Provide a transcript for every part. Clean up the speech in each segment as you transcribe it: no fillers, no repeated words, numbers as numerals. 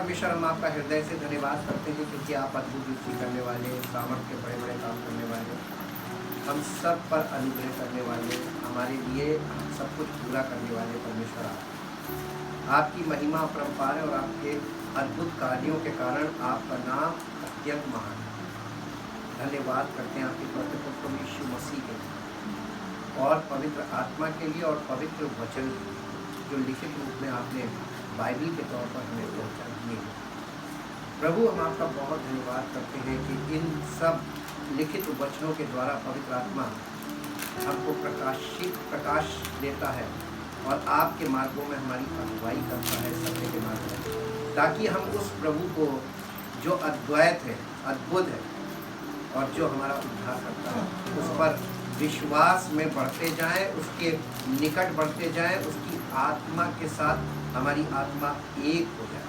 परमेश्वर हम आपका हृदय से धन्यवाद करते हैं क्योंकि आप अद्भुत रीति करने वाले, सामर्थ के बड़े बड़े काम करने वाले, हम सब पर अनुग्रह करने वाले, हमारे लिए सब कुछ पूरा करने वाले परमेश्वर आपकी महिमा अपरंपार है और आपके अद्भुत कार्यों के कारण आपका नाम अत्यंत महान है। धन्यवाद करते हैं आपके पवित्र पुत्र यीशु मसीह के लिए और पवित्र आत्मा के लिए और पवित्र वचन के लिए जो लिखित रूप में आपने बाइबल के तौर पर हमें पहुँचा दिए। प्रभु हम आपका बहुत धन्यवाद करते हैं कि इन सब लिखित वचनों के द्वारा पवित्र आत्मा हमको प्रकाश देता है और आपके मार्गों में हमारी अगुवाई करता है सत्य के मार्ग में, ताकि हम उस प्रभु को जो अद्वैत है, अद्भुत है और जो हमारा उद्धार करता है उस पर विश्वास में बढ़ते जाएं, उसके निकट बढ़ते जाएं, उसकी आत्मा के साथ हमारी आत्मा एक हो जाए,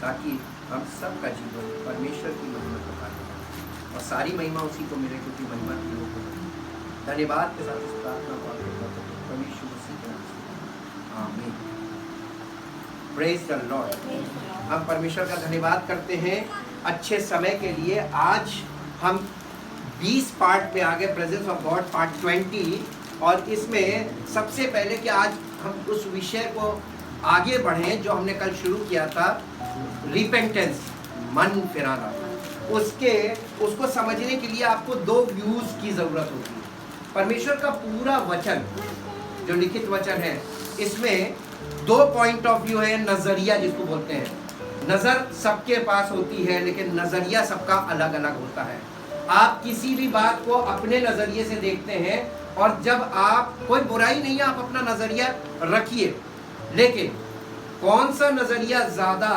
ताकि हम सबका जीवन परमेश्वर की महिमा का कार्य करें और सारी महिमा उसी को मिले क्योंकि महिमा की वो है। धन्यवाद के साथ इस प्रार्थना को आगे बढ़ते हैं परमेश्वर मसीह के नाम से, आमीन। Praise the Lord. हम परमेश्वर का धन्यवाद करते हैं अच्छे समय के लिए। आज हम 20 पार्ट पे आ गए, प्रेजेंस ऑफ गॉड पार्ट 20, और इसमें सबसे पहले कि आज हम उस विषय को आगे बढ़ें जो हमने कल शुरू किया था, रिपेंटेंस, मन फिराना। उसको समझने के लिए आपको 2 व्यूज की जरूरत होती है। परमेश्वर का पूरा वचन जो लिखित वचन है इसमें 2 पॉइंट ऑफ व्यू है, नजरिया जिसको बोलते हैं। नजर सबके पास होती है लेकिन नजरिया सबका अलग अलग होता है। आप किसी भी बात को अपने नजरिए से देखते हैं और जब आप, कोई बुराई नहीं है, आप अपना नजरिया रखिए, लेकिन कौन सा नजरिया ज्यादा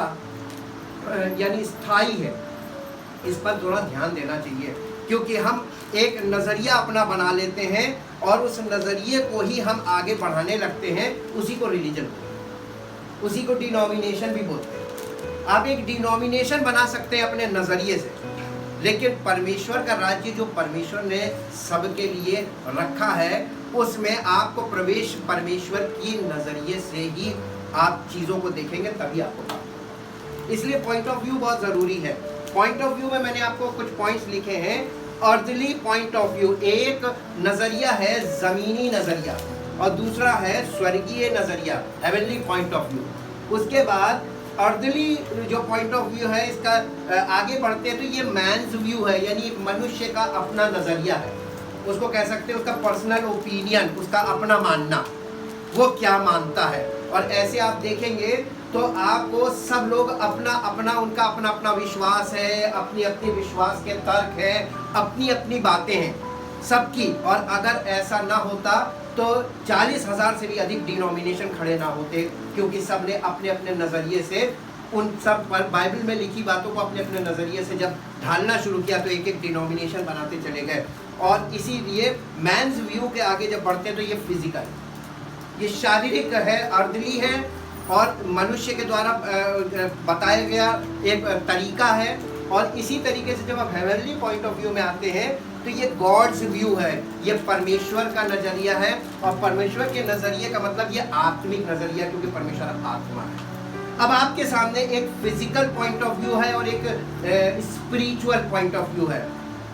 यानी स्थायी है, इस पर थोड़ा ध्यान देना चाहिए, क्योंकि हम एक नजरिया अपना बना लेते हैं और उस नजरिए को ही हम आगे बढ़ाने लगते हैं। उसी को रिलीजन बोलते हैं, उसी को डिनोमिनेशन भी बोलते हैं। आप एक डिनोमिनेशन बना सकते हैं अपने नजरिए से, लेकिन परमेश्वर का राज्य जो परमेश्वर ने सबके लिए रखा है उसमें आपको प्रवेश परमेश्वर की नजरिए से ही आप चीजों को देखेंगे, तभी आपको प्राप्त होगा। इसलिए पॉइंट ऑफ व्यू बहुत जरूरी है। पॉइंट ऑफ व्यू में मैंने आपको कुछ पॉइंट्स लिखे हैं। अर्थली पॉइंट ऑफ व्यू, एक नजरिया है जमीनी नजरिया और दूसरा है स्वर्गीय नजरिया, हेवनली पॉइंट ऑफ व्यू। उसके बाद अर्थली जो पॉइंट ऑफ व्यू है, इसका आगे बढ़ते हैं तो ये मैन्स व्यू है, यानी मनुष्य का अपना नजरिया है, उसको कह सकते हैं उसका पर्सनल ओपिनियन, उसका अपना मानना, वो क्या मानता है। और ऐसे आप देखेंगे तो आपको सब लोग अपना अपना, उनका अपना अपना विश्वास है, अपनी अपनी विश्वास के तर्क है, अपनी अपनी बातें हैं सबकी। और अगर ऐसा ना होता तो 40,000 से भी अधिक डिनोमिनेशन खड़े ना होते, क्योंकि सब ने अपने अपने नज़रिए से उन सब पर बाइबल में लिखी बातों को अपने अपने नज़रिए से जब ढालना शुरू किया तो एक एक डिनोमिनेशन बनाते चले गए। और इसीलिए मैन्स व्यू के आगे जब बढ़ते हैं तो ये फिजिकल, ये शारीरिक है, अर्दली है और मनुष्य के द्वारा बताया गया एक तरीका है। और इसी तरीके से जब आप हेवनली पॉइंट ऑफ व्यू में आते हैं तो ये गॉड्स व्यू है, ये परमेश्वर का नज़रिया है। और परमेश्वर के नज़रिए का मतलब ये आत्मिक नज़रिया, क्योंकि परमेश्वर आत्मा है। अब आपके सामने एक फिजिकल पॉइंट ऑफ व्यू है और एक स्पिरिचुअल पॉइंट ऑफ व्यू है।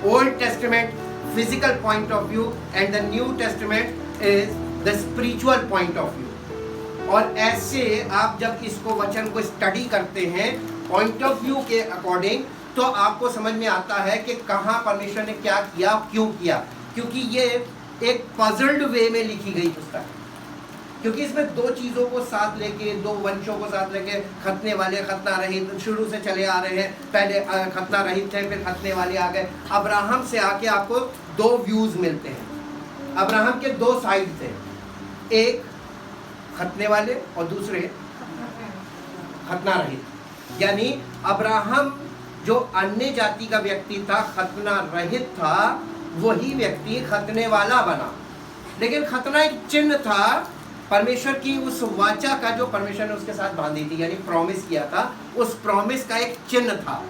Old testament physical point of view and the new testament is the spiritual point of view. और ऐसे आप जब इसको वचन को स्टडी करते हैं पॉइंट ऑफ व्यू के अकॉर्डिंग, तो आपको समझ में आता है कि कहाँ परमेश्वर ने क्या किया, क्यों किया। क्योंकि ये एक पजल्ड वे में लिखी गई पुस्तक है, क्योंकि इसमें 2 चीज़ों को साथ लेके, 2 वंशों को साथ लेके, खतने वाले खतना रहित शुरू से चले आ रहे हैं। पहले खतना रहित थे, फिर खतने वाले आ गए। अब्राहम से आके आपको 2 व्यूज़ मिलते हैं। अब्राहम के 2 साइड थे, एक खतने वाले और दूसरे खतना रहित। यानी अब्राहम जो अन्य जाति का व्यक्ति था, खतना रहित था, वही व्यक्ति खतने वाला बना। लेकिन खतना एक चिन्ह था परमेश्वर की उस वाचा का जो परमेश्वर ने उसके साथ बांधी थी, यानी प्रॉमिस किया था, उस प्रॉमिस का एक चिन्ह था।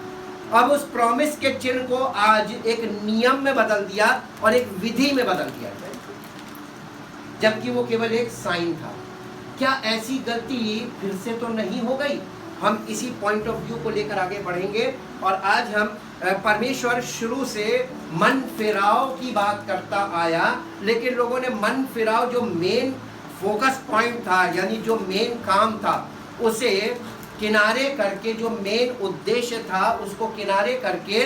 अब उस प्रॉमिस के चिन्ह को आज एक नियम में बदल दिया और एक विधि में बदल दिया, जबकि वो केवल एक साइन था। क्या ऐसी गलती फिर से तो नहीं हो गई? हम इसी पॉइंट ऑफ व्यू को लेकर आगे बढ़ेंगे। और आज हम परमेश्वर शुरू से मन फिराव की बात करता आया, लेकिन लोगों ने मन फिराव जो मेन फोकस पॉइंट था, यानी जो मेन काम था, उसे किनारे करके, जो मेन उद्देश्य था उसको किनारे करके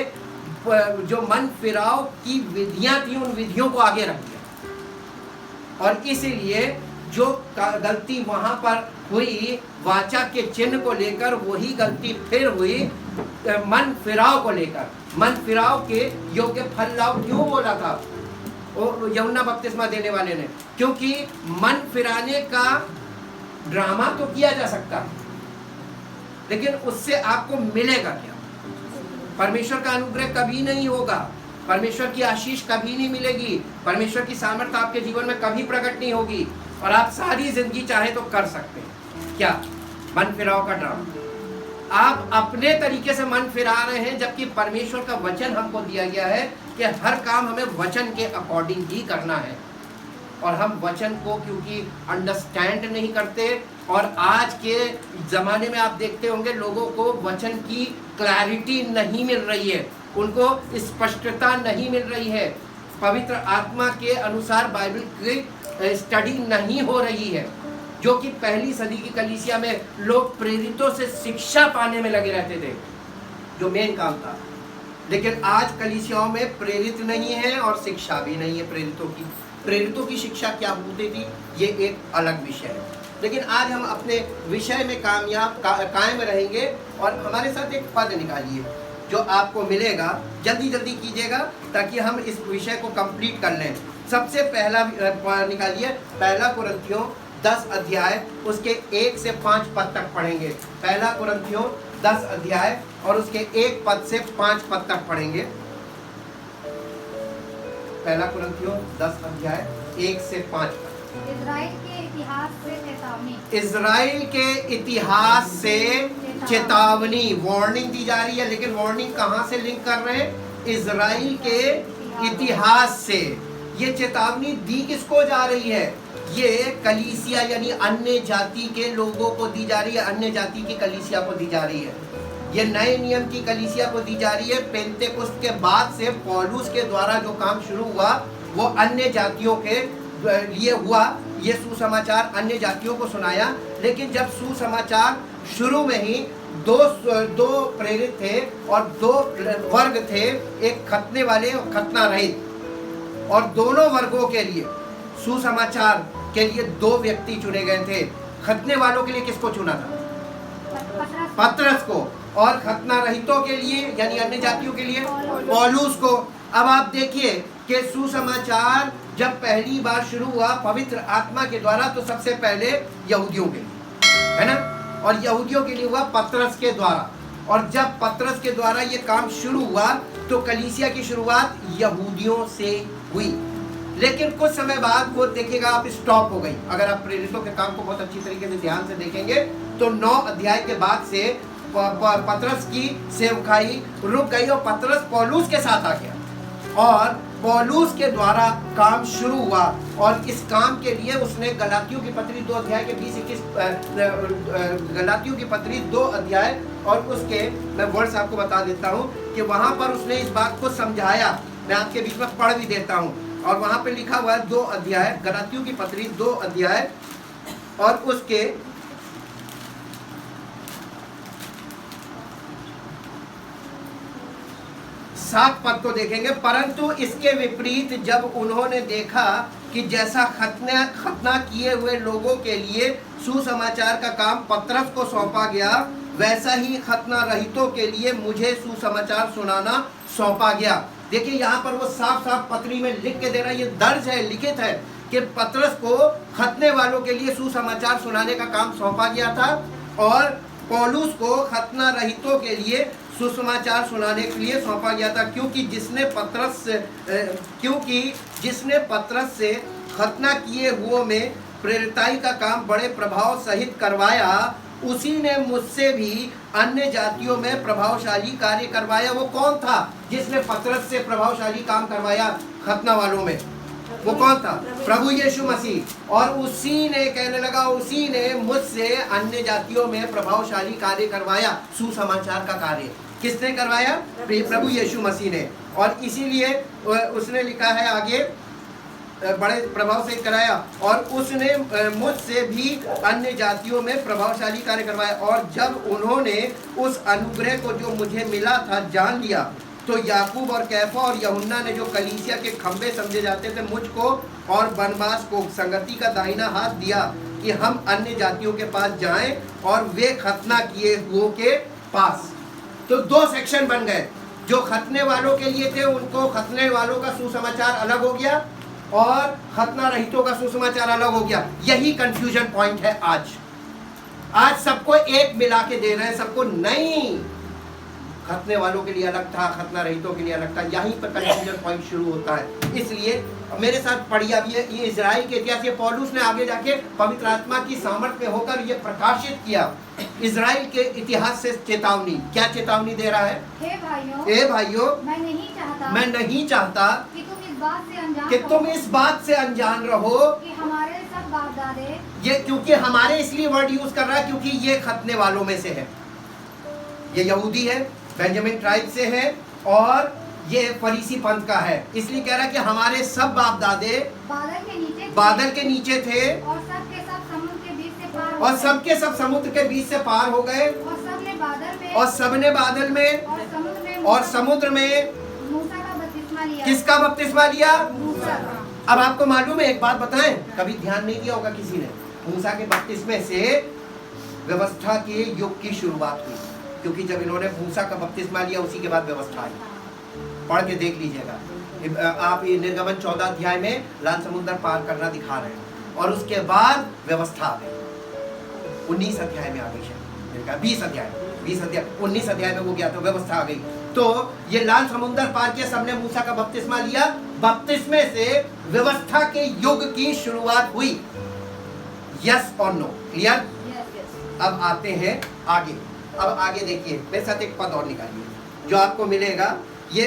जो मन फिराव की विधियां थी उन विधियों को आगे रख दिया। और इसीलिए जो गलती वहां पर हुई वाचा के चिन्ह को लेकर, वही गलती फिर हुई मन फिराव को लेकर। मन फिराव के योग्य फल लाओ क्यों बोला था यूहन्ना बपतिस्मा देने वाले ने? क्योंकि मन फिराने का ड्रामा तो किया जा सकता है, लेकिन उससे आपको मिलेगा क्या? परमेश्वर का अनुग्रह कभी नहीं होगा, परमेश्वर की आशीष कभी नहीं मिलेगी, परमेश्वर की सामर्थ्य आपके जीवन में कभी प्रकट नहीं होगी। और आप सारी जिंदगी चाहे तो कर सकते हैं क्या? मन फिराव का ड्रामा। आप अपने तरीके से मन फिरा रहे हैं, जबकि परमेश्वर का वचन हमको दिया गया है कि हर काम हमें वचन के अकॉर्डिंग ही करना है। और हम वचन को क्योंकि अंडरस्टैंड नहीं करते, और आज के ज़माने में आप देखते होंगे लोगों को वचन की क्लैरिटी नहीं मिल रही है, उनको स्पष्टता नहीं मिल रही है, पवित्र आत्मा के अनुसार बाइबल की स्टडी नहीं हो रही है। जो कि पहली सदी की कलीसिया में लोग प्रेरितों से शिक्षा पाने में लगे रहते थे, जो मेन काम था। लेकिन आज कलीसियाओं में प्रेरित नहीं है और शिक्षा भी नहीं है प्रेरितों की शिक्षा क्या होती थी, ये एक अलग विषय है। लेकिन आज हम अपने विषय में कायम रहेंगे। और हमारे साथ एक पद निकालिए जो आपको मिलेगा, जल्दी जल्दी कीजिएगा ताकि हम इस विषय को कंप्लीट कर लें। सबसे पहला निकालिए, पहला कुरिन्थियों 10 अध्याय उसके 1 से 5 पद तक पढ़ेंगे। पहला कुरिन्थियों 10 अध्याय और उसके 1 पद से 5 पद तक पढ़ेंगे। पहला कुरिन्थियों 10 अध्याय 1 से 5 पद। इज़राइल के इतिहास से चेतावनी। इज़राइल के इतिहास से चेतावनी, वार्निंग दी जा रही है। लेकिन वार्निंग कहाँ से लिंक कर रहे हैं? इज़राइल के इतिहास से। ये चेतावनी दी किसको जा रही है? ये कलीसिया यानी अन्य जाति के लोगों को दी जा रही है, अन्य जाति की कलीसिया को दी जा रही है। ये नए नियम की कलीसिया को दी जा रही है। पेंतेकुस्त के बाद से पौलुस के द्वारा जो काम शुरू हुआ वो अन्य जातियों के लिए हुआ। ये सुसमाचार अन्य जातियों को सुनाया। लेकिन जब सुसमाचार शुरू में ही दो प्रेरित थे और 2 वर्ग थे, एक खतने वाले और खतना रहित। और दोनों वर्गों के लिए सुसमाचार के लिए 2 व्यक्ति चुने गए थे। खतने वालों के लिए किसको चुना था? पतरस को। और खतना रहितों के लिए यानी अन्य जातियों के लिए पौलुस को। अब आप देखिए कि सुसमाचार जब पहली बार शुरू हुआ पवित्र आत्मा के द्वारा, तो सबसे पहले यहूदियों के लिए, है ना? और यहूदियों के लिए हुआ पतरस के द्वारा। और जब पतरस के द्वारा ये काम शुरू हुआ तो कलीसिया की शुरुआत यहूदियों से हुई। लेकिन कुछ समय बाद वो देखिएगा आप, स्टॉप हो गई। अगर आप प्रेरितों के काम को बहुत अच्छी तरीके से ध्यान से देखेंगे तो 9 अध्याय के बाद से पतरस की सेवकाई रुक गई और पतरस पौलुस के साथ आ गया और पौलुस के द्वारा काम शुरू हुआ। और इस काम के लिए उसने गलातियों की पत्री 2 अध्याय के 20-21 गलातियों की पत्री 2 अध्याय और उसके मैं वर्ड्स आपको बता देता हूँ कि वहाँ पर उसने इस बात को समझाया। मैं आपके बीच में पढ़ भी देता हूँ। और वहाँ पे लिखा हुआ है 2 अध्याय, गलातियों की पत्री 2 अध्याय और उसके 7 पद को देखेंगे। परंतु इसके विपरीत जब उन्होंने देखा कि जैसा खतना किए हुए लोगों के लिए सुसमाचार का काम पतरस को सौंपा गया, वैसा ही खतना रहितों के लिए मुझे सुसमाचार सुनाना सौंपा गया। देखिए यहाँ पर वो साफ साफ पत्री में लिख के दे रहा है, ये दर्ज है, लिखित है कि पतरस को खतने वालों के लिए सुसमाचार सुनाने का काम सौंपा गया था और पौलुस को खतना रहितों के लिए सुसमाचार सुनाने के लिए सौंपा गया था। क्योंकि जिसने पतरस से खतना किए हुओं में प्रेरिताई का काम बड़े प्रभाव सहित करवाया, उसी ने मुझसे भी अन्य जातियों में प्रभावशाली कार्य करवाया। वो कौन था जिसने पतरस से प्रभावशाली काम करवाया खतना वालों में? वो कौन था? प्रभु यीशु मसीह। और उसी ने कहने लगा, उसी ने मुझसे अन्य जातियों में प्रभावशाली कार्य करवाया, सुसमाचार का कार्य। किसने करवाया? प्रभु यीशु मसीह ने। और इसीलिए उसने लिखा है आगे, बड़े प्रभाव से कराया, और उसने मुझसे भी अन्य जातियों में प्रभावशाली कार्य करवाया। और जब उन्होंने उस अनुग्रह को जो मुझे मिला था जान लिया, तो याकूब और कैफा और यूहन्ना ने, जो कलीसिया के खंबे समझे जाते थे, मुझको और बरनबास को संगति का दाहिना हाथ दिया कि हम अन्य जातियों के पास जाएं और वे खतना किए हुओं के पास। तो दो सेक्शन बन गए। जो खतने वालों के लिए थे, उनको खतने वालों का सुसमाचार अलग हो गया, और खतना रहितों का सुसमाचार अलग हो गया। यही कंफ्यूजन पॉइंट है आज सबको एक मिला के दे रहे हैं सबको। नहीं, खतने वालों के लिए अलग था, खतना रहितों के लिए अलग था। यहीं पर कंफ्यूजन पॉइंट शुरू होता है। इसलिए मेरे साथ पढ़िए अब ये इजराइल के इतिहास, ये पौलुस ने आगे जाके पवित्र आत्मा की सामर्थ्य में होकर ये प्रकाशित किया। इजराइल के इतिहास से चेतावनी, क्या चेतावनी दे रहा है? हे भाइयों, मैं नहीं चाहता कि तुम इस बात से अनजान रहो कि हमारे सब बाप दादे, ये क्योंकि हमारे इसलिए वर्ड यूज कर रहा है क्योंकि ये खतने वालों में से है। ये यहूदी है, बेंजामिन ट्राइब से है, और ये फरीसी पंथ का है। इसलिए कह रहा है कि हमारे सब बाप दादे बादल के नीचे थे, और सबके सब समुद्र के बीच से पार, और सबके सब समुद्र के बीच से पार हो गए, और सबने बादल में और समुद्र में मूसा का बपतिस्मा लिया। किसका बपतिस्मा लिया? मूसा का। अब आपको मालूम है, एक बात बताएं, कभी ध्यान नहीं किया होगा किसी ने, मूसा के बपतिस्मे से व्यवस्था के युग की शुरुआत हुई। क्योंकि जब इन्होंने मूसा का बपतिस्मा लिया, उसी के बाद व्यवस्था आई। पढ़ के देख लीजिएगा आप, ये निर्गमन 14 अध्याय में लाल समुद्र पार करना दिखा रहे हैं, और उसके बाद व्यवस्था आ गई। 19 अध्याय में आ गई, 20 अध्याय 19 अध्याय में वो गया तो व्यवस्था आ गई। तो ये लाल समुद्र पार किया, सबने मूसा का बपतिस्मा लिया, बपतिस्मे से व्यवस्था के युग की शुरुआत हुई। यस और नो? क्लियर? अब आते हैं आगे। अब आगे देखिए, मेरे साथ एक पद और निकालिए जो आपको मिलेगा। ये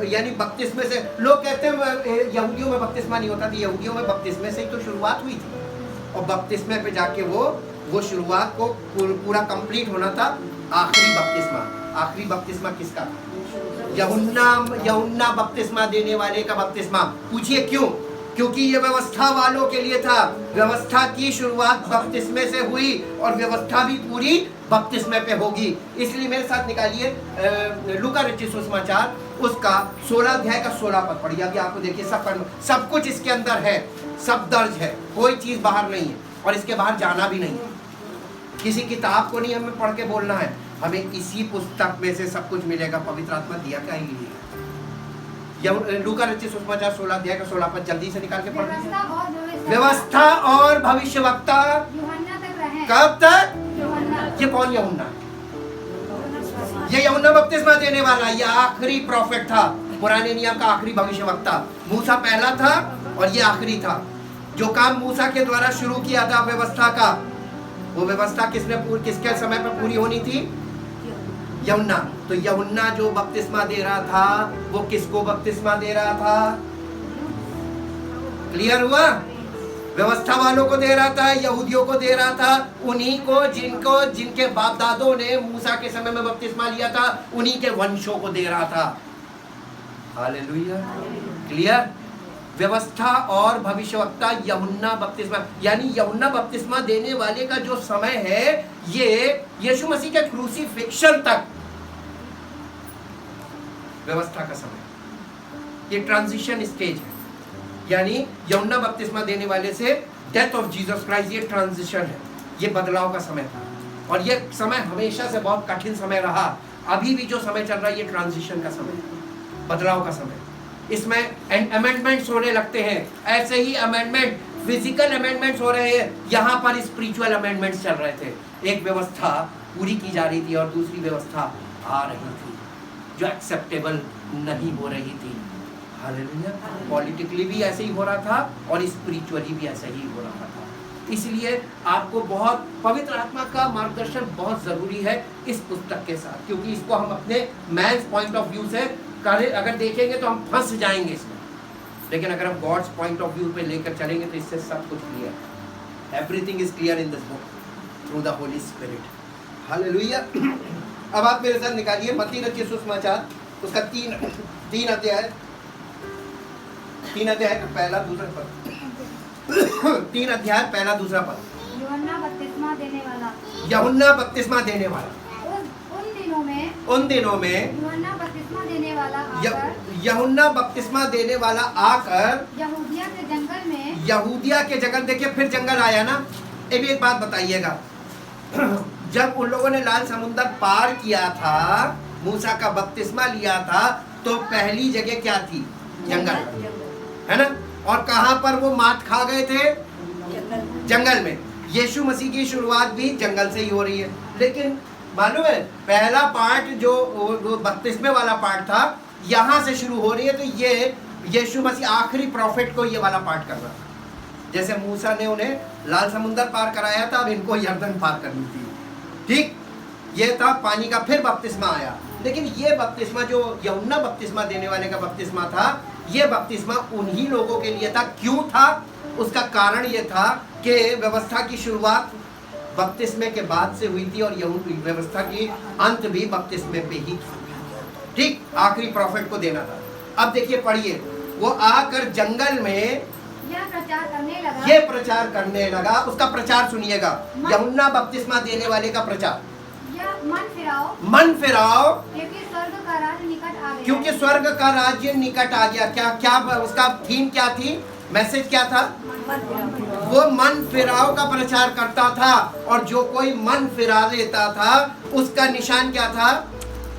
यानी बपतिस्मे से, लोग कहते हैं यहूदियों में बपतिस्मा नहीं होता था, यहूदियों में बपतिस्मे से ही तो शुरुआत हुई थी, और बपतिस्मे पे जाके वो शुरुआत को पूरा कंप्लीट होना था। आखिरी बपतिस्मा किसका था? यूहन्ना बपतिस्मा देने वाले का बपतिस्मा। पूछिए क्यों? क्योंकि ये व्यवस्था वालों के लिए था। व्यवस्था की शुरुआत बपतिस्मे से हुई, और व्यवस्था भी पूरी बपतिस्मे पे होगी। इसलिए मेरे साथ निकालिए लूका रचित सुसमाचार, उसका 16 अध्याय का 16 पद पढ़िए। अभी आपको देखिए सब कुछ इसके अंदर है, सब दर्ज है, कोई चीज बाहर नहीं है, और इसके बाहर जाना भी नहीं है। किसी किताब को नहीं हमें पढ़ के बोलना है, हमें इसी पुस्तक में से सब कुछ मिलेगा। पवित्र आत्मा दिया क्या ही लूका रचित सुसमाचार 16 अध्याय का 16 पद जल्दी से निकाल के पढ़िए। व्यवस्था और भविष्यवक्ता यूहन्ना तक रहे। कब तक? यूहन्ना। ये कौन यूहन्ना? ये यूहन्ना बपतिस्मा देने वाला, ये आखिरी प्रॉफिट था, पुराने नियम का आखिरी भविष्यवक्ता। मूसा पहला था और ये आखिरी था। जो काम मूसा के द्वारा शुरू किया था व्यवस्था का, वो व्यवस्था किसके समय पर पूरी होनी थी? यूहन्ना। तो यूहन्ना जो बपतिस्मा दे रहा था, वो किसको बपतिस्मा दे रहा था? क्लियर हुआ? व्यवस्था वालों को दे रहा था, यहूदियों को दे रहा था, उन्हीं को जिनके बाप दादों ने मूसा के समय में बपतिस्मा लिया था, उन्हीं के वंशों को दे रहा था। हालेलुया। क्लियर? व्यवस्था और भविष्यवक्ता यूहन्ना बपतिस्मा, यानी यूहन्ना बपतिस्मा देने वाले का जो समय है, ये यीशु मसीह के क्रूसीफिक्शन तक व्यवस्था का समय, ये ट्रांजिशन स्टेज है। यानी यूहन्ना बपतिस्मा देने वाले से डेथ ऑफ जीसस क्राइस्ट, ये ट्रांजिशन है, ये बदलाव का समय था। और ये समय हमेशा से बहुत कठिन समय रहा। अभी भी जो समय चल रहा है, ये ट्रांजिशन का समय है, बदलाव का समय। इसमें अमेंडमेंट्स होने लगते हैं। ऐसे ही अमेंडमेंट, फिजिकल अमेंडमेंट्स हो रहे हैं, यहाँ पर स्पिरिचुअल अमेंडमेंट्स चल रहे थे। एक व्यवस्था पूरी की जा रही थी और दूसरी व्यवस्था आ रही थी जो एक्सेप्टेबल नहीं हो रही थी। हालेलुया। पॉलिटिकली भी ऐसे ही हो रहा था और स्पिरिचुअली भी ऐसे ही हो रहा था। इसलिए आपको बहुत पवित्र आत्मा का मार्गदर्शन बहुत ज़रूरी है इस पुस्तक के साथ, क्योंकि इसको हम अपने मैन्स पॉइंट ऑफ व्यू से अगर देखेंगे तो हम फंस जाएंगे इसमें। लेकिन अगर हम गॉड्स पॉइंट ऑफ व्यू पे लेकर चलेंगे तो इससे सब कुछ clear, everything is clear in this book through the Holi spirit. Hallelujah. अब आप मेरे साथ निकालिए मत्ती रचित सुसमाचार, उसका तीन अध्याय का पहला दूसरा पद। 3 अध्याय पहला दूसरा पद। यूहन्ना बपतिस्मा देने वाला, यूहन्ना बपतिस्मा देने वाला। उन दिनों में यूहन्ना बपतिस्मा देने वाला आकर, यूहन्ना बपतिस्मा देने वाला आकर यहूदिया के जंगल में, यहूदिया के जंगल, देखिए फिर जंगल आया ना। एक बात बताइएगा, जब उन लोगों ने लाल समुद्र पार किया था, मूसा का बपतिस्मा लिया था, तो पहली जगह क्या थी? जंगल, है ना। और कहां पर वो मात खा गए थे? जंगल में। यीशु मसीह की शुरुआत भी जंगल से ही हो रही है। लेकिन मालूम है, पहला पार्ट जो बपतिस्मे वाला पार्ट था, यहां से शुरू हो रही है। तो ये यीशु मसीह आखिरी प्रॉफिट को ये वाला पार्ट कर रहा था। जैसे मूसा ने उन्हें लाल समुद्र पार कराया था, अब इनको यरदन पार करनी थी। ठीक, ये था पानी का। फिर बपतिस्मा आया। लेकिन ये बपतिस्मा जो यूहन्ना बपतिस्मा देने वाले का बपतिस्मा था, ये बपतिस्मा उन्हीं लोगों के लिए था। क्यों था? उसका कारण ये था कि व्यवस्था की शुरुआत बपतिस्मे के बाद से हुई थी और यहूदी व्यवस्था की अंत भी बपतिस्मे पे ही था। ठीक, आखिरी प्रॉफिट को देना था। अब देखिए, पढ़िए, वो आकर जंगल में यह प्रचार करने लगा, ये प्रचार करने लगा। उसका प्रचार सुनिएगा, यूहन्ना बपतिस्मा देने वाले का प्रचार। यह मन फिराओ, क्योंकि स्वर्ग का राज्य निकट आ गया। क्योंकि स्वर्ग का राज्य निकट आ गया। क्या उसका थीम क्या थी? मैसेज क्या था? वो मन फिराओ का प्रचार करता था। और जो कोई मन फिरा लेता था, उसका निशान क्या था?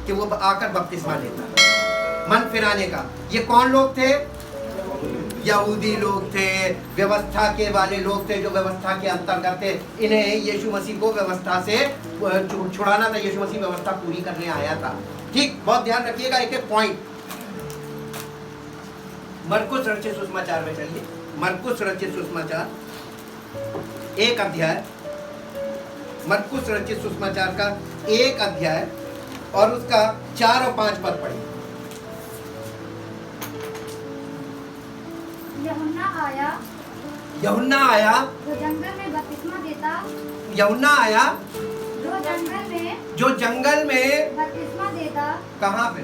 कि वो आकर बपतिस्मा लेता था। मन फिराने का। ये कौन लोग थे? यहूदी लोग थे, व्यवस्था के वाले लोग थे, जो व्यवस्था के अंतर्गत थे। इन्हें यीशु मसीह को व्यवस्था से छुड़ाना था। यीशु मसीह व्यवस्था पूरी करने आया था। ठीक, बहुत ध्यान रखिएगा, एक एक पॉइंट। मरकुस रचित सुसमाचार में चलिए। मरकुस रचित सुसमाचार 1 अध्याय, मरकुस रचित सुसमाचार का 1 अध्याय और उसका 4 और 5 पद पढ़िए। यूहन्ना आया जो जंगल में बपतिस्मा देता, यूहन्ना आया जो जंगल में बपतिस्मा देता। कहाँ पे?